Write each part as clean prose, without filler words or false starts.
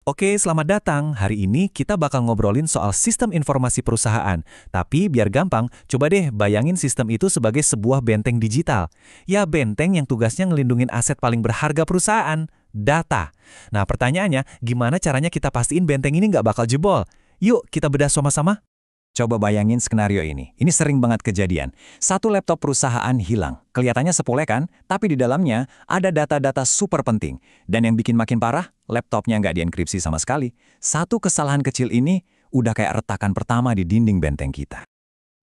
Oke, selamat datang. Hari ini kita bakal ngobrolin soal sistem informasi perusahaan. Tapi biar gampang, coba deh bayangin sistem itu sebagai sebuah benteng digital. Ya, benteng yang tugasnya ngelindungin aset paling berharga perusahaan, data. Nah, pertanyaannya, gimana caranya kita pastiin benteng ini nggak bakal jebol? Yuk, kita bedah sama-sama. Coba bayangin skenario ini. Ini sering banget kejadian. Satu laptop perusahaan hilang. Kelihatannya sepele kan? Tapi di dalamnya ada data-data super penting. Dan yang bikin makin parah, laptopnya nggak dienkripsi sama sekali. Satu kesalahan kecil ini udah kayak retakan pertama di dinding benteng kita.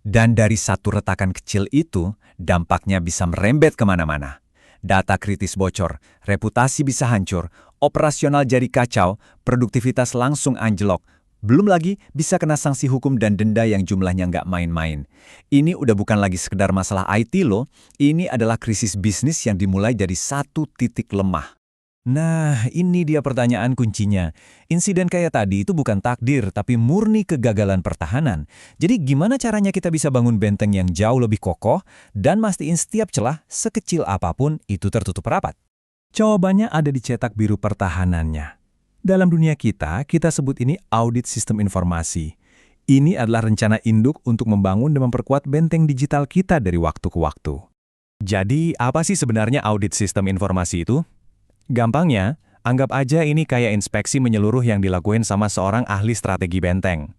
Dan dari satu retakan kecil itu, dampaknya bisa merembet kemana-mana. Data kritis bocor, reputasi bisa hancur, operasional jadi kacau, produktivitas langsung anjlok. Belum lagi bisa kena sanksi hukum dan denda yang jumlahnya nggak main-main. Ini udah bukan lagi sekedar masalah IT loh, ini adalah krisis bisnis yang dimulai dari satu titik lemah. Nah, ini dia pertanyaan kuncinya. Insiden kayak tadi itu bukan takdir, tapi murni kegagalan pertahanan. Jadi gimana caranya kita bisa bangun benteng yang jauh lebih kokoh dan mastiin setiap celah, sekecil apapun, itu tertutup rapat? Jawabannya ada di cetak biru pertahanannya. Dalam dunia kita sebut ini audit sistem informasi. Ini adalah rencana induk untuk membangun dan memperkuat benteng digital kita dari waktu ke waktu. Jadi, apa sih sebenarnya audit sistem informasi itu? Gampangnya, anggap aja ini kayak inspeksi menyeluruh yang dilakuin sama seorang ahli strategi benteng.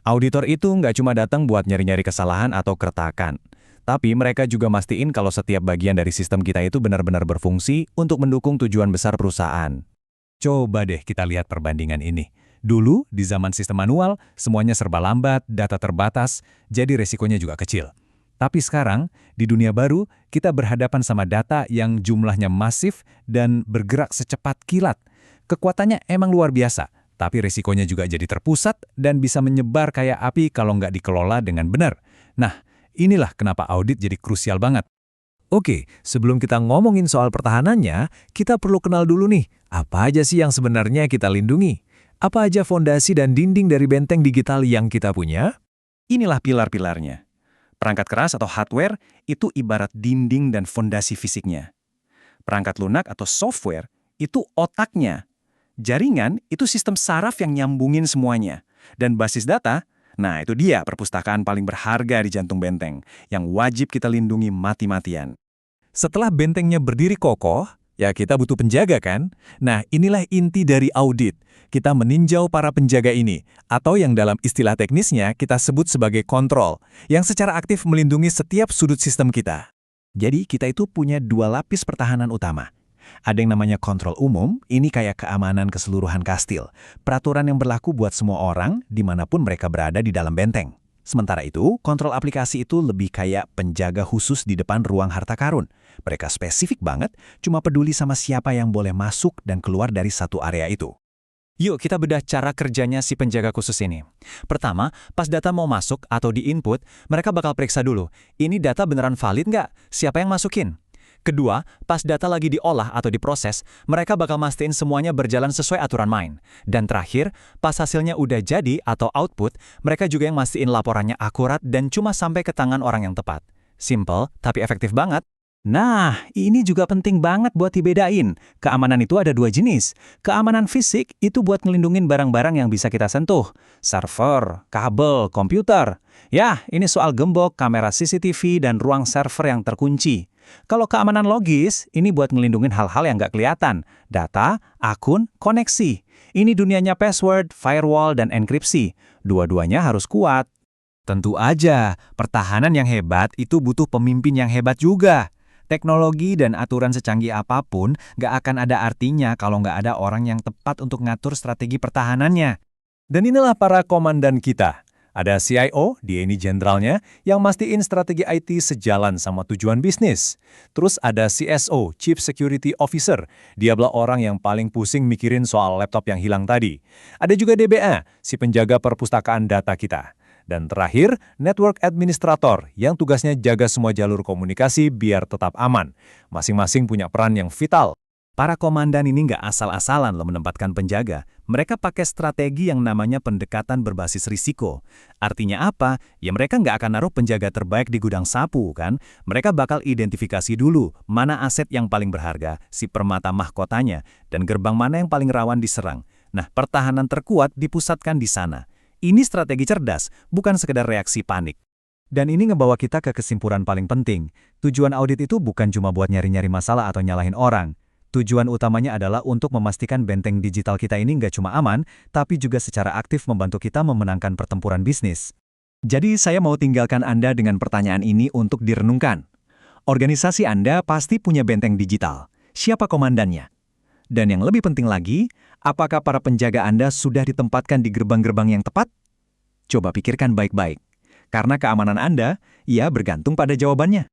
Auditor itu nggak cuma datang buat nyari-nyari kesalahan atau keretakan, tapi mereka juga mastiin kalau setiap bagian dari sistem kita itu benar-benar berfungsi untuk mendukung tujuan besar perusahaan. Coba deh kita lihat perbandingan ini. Dulu, di zaman sistem manual, semuanya serba lambat, data terbatas, jadi resikonya juga kecil. Tapi sekarang, di dunia baru, kita berhadapan sama data yang jumlahnya masif dan bergerak secepat kilat. Kekuatannya emang luar biasa, tapi resikonya juga jadi terpusat dan bisa menyebar kayak api kalau nggak dikelola dengan benar. Nah, inilah kenapa audit jadi krusial banget. Oke, sebelum kita ngomongin soal pertahanannya, kita perlu kenal dulu nih, apa aja sih yang sebenarnya kita lindungi? Apa aja fondasi dan dinding dari benteng digital yang kita punya? Inilah pilar-pilarnya. Perangkat keras atau hardware itu ibarat dinding dan fondasi fisiknya. Perangkat lunak atau software itu otaknya. Jaringan itu sistem saraf yang nyambungin semuanya. Dan basis data, nah itu dia perpustakaan paling berharga di jantung benteng, yang wajib kita lindungi mati-matian. Setelah bentengnya berdiri kokoh, ya kita butuh penjaga kan? Nah, inilah inti dari audit. Kita meninjau para penjaga ini, atau yang dalam istilah teknisnya kita sebut sebagai kontrol, yang secara aktif melindungi setiap sudut sistem kita. Jadi, kita itu punya dua lapis pertahanan utama. Ada yang namanya kontrol umum, ini kayak keamanan keseluruhan kastil. Peraturan yang berlaku buat semua orang, dimanapun mereka berada di dalam benteng. Sementara itu, kontrol aplikasi itu lebih kayak penjaga khusus di depan ruang harta karun. Mereka spesifik banget, cuma peduli sama siapa yang boleh masuk dan keluar dari satu area itu. Yuk kita bedah cara kerjanya si penjaga khusus ini. Pertama, pas data mau masuk atau di-input, mereka bakal periksa dulu, ini data beneran valid nggak? Siapa yang masukin? Kedua, pas data lagi diolah atau diproses, mereka bakal mastiin semuanya berjalan sesuai aturan main. Dan terakhir, pas hasilnya udah jadi atau output, mereka juga yang mastiin laporannya akurat dan cuma sampai ke tangan orang yang tepat. Simple, tapi efektif banget. Nah, ini juga penting banget buat dibedain. Keamanan itu ada dua jenis. Keamanan fisik itu buat ngelindungin barang-barang yang bisa kita sentuh. Server, kabel, komputer. Ya, ini soal gembok, kamera CCTV, dan ruang server yang terkunci. Kalau keamanan logis, ini buat ngelindungin hal-hal yang nggak kelihatan. Data, akun, koneksi. Ini dunianya password, firewall, dan enkripsi. Dua-duanya harus kuat. Tentu aja, pertahanan yang hebat itu butuh pemimpin yang hebat juga. Teknologi dan aturan secanggih apapun nggak akan ada artinya kalau nggak ada orang yang tepat untuk ngatur strategi pertahanannya. Dan inilah para komandan kita. Ada CIO, dia ini jenderalnya, yang mastiin strategi IT sejalan sama tujuan bisnis. Terus ada CSO, Chief Security Officer. Dia adalah orang yang paling pusing mikirin soal laptop yang hilang tadi. Ada juga DBA, si penjaga perpustakaan data kita. Dan terakhir, Network Administrator, yang tugasnya jaga semua jalur komunikasi biar tetap aman. Masing-masing punya peran yang vital. Para komandan ini nggak asal-asalan loh menempatkan penjaga. Mereka pakai strategi yang namanya pendekatan berbasis risiko. Artinya apa? Ya mereka nggak akan naruh penjaga terbaik di gudang sapu, kan? Mereka bakal identifikasi dulu mana aset yang paling berharga, si permata mahkotanya, dan gerbang mana yang paling rawan diserang. Nah, pertahanan terkuat dipusatkan di sana. Ini strategi cerdas, bukan sekedar reaksi panik. Dan ini ngebawa kita ke kesimpulan paling penting. Tujuan audit itu bukan cuma buat nyari-nyari masalah atau nyalahin orang. Tujuan utamanya adalah untuk memastikan benteng digital kita ini nggak cuma aman, tapi juga secara aktif membantu kita memenangkan pertempuran bisnis. Jadi saya mau tinggalkan Anda dengan pertanyaan ini untuk direnungkan. Organisasi Anda pasti punya benteng digital. Siapa komandannya? Dan yang lebih penting lagi, apakah para penjaga Anda sudah ditempatkan di gerbang-gerbang yang tepat? Coba pikirkan baik-baik. Karena keamanan Anda, ya bergantung pada jawabannya.